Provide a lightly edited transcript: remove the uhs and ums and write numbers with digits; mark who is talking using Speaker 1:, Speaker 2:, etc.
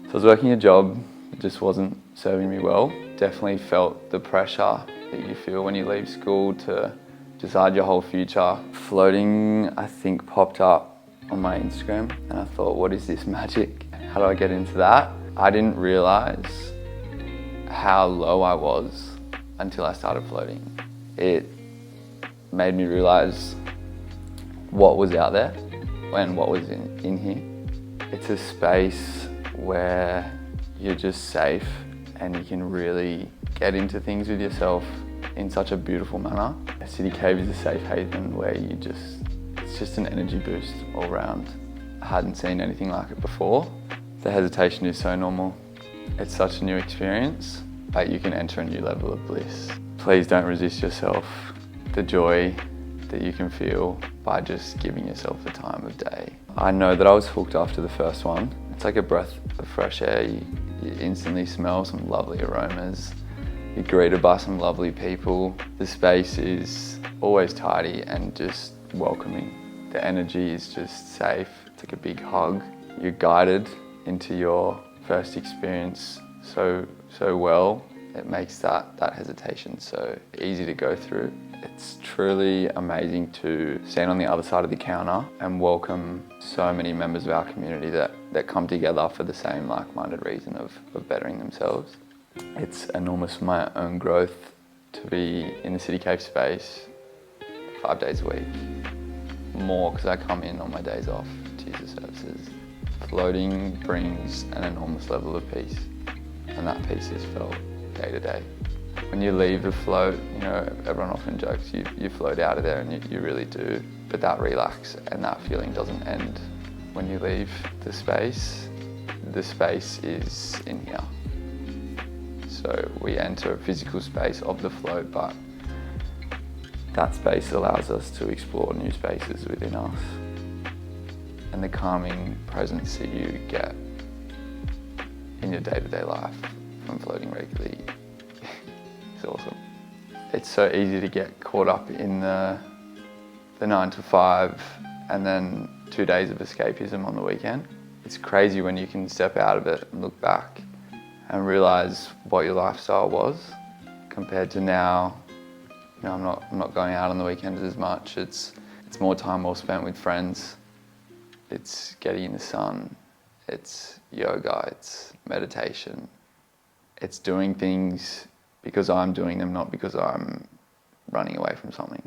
Speaker 1: So I was working a job that just wasn't serving me well. Definitely felt the pressure that you feel when you leave school to decide your whole future. Floating, I think, popped up on my Instagram and I thought, what is this magic? How do I get into that? I didn't realise how low I was until I started floating. It made me realise what was out there and what was in here. It's a space where you're just safe and you can really get into things with yourself in such a beautiful manner. A city cave is a safe haven where it's just an energy boost all around. I hadn't seen anything like it before. The hesitation is so normal. It's such a new experience, but you can enter a new level of bliss. Please don't resist yourself. The joy that you can feel by just giving yourself the time of day. I know that I was hooked after the first one. It's like a breath of fresh air. You instantly smell some lovely aromas. You're greeted by some lovely people. The space is always tidy and just welcoming. The energy is just safe. It's like a big hug. You're guided into your first experience so well. It makes that hesitation so easy to go through. It's truly amazing to stand on the other side of the counter and welcome so many members of our community that come together for the same like-minded reason of bettering themselves. It's enormous for my own growth to be in the City Cave space 5 days a week. More because I come in on my days off to use the services. Floating brings an enormous level of peace, and that peace is felt day to day. When you leave the float, you know, everyone often jokes you float out of there, and you really do. But that relax and that feeling doesn't end when you leave the space. The space is in here. So we enter a physical space of the float, but that space allows us to explore new spaces within us. And the calming presence that you get in your day-to-day life from floating regularly is awesome. It's so easy to get caught up in the 9 to 5 and then 2 days of escapism on the weekend. It's crazy when you can step out of it and look back and realise what your lifestyle was compared to now. You know, I'm not going out on the weekends as much. It's more time well spent with friends. It's getting in the sun. It's yoga. It's meditation. It's doing things because I'm doing them, not because I'm running away from something.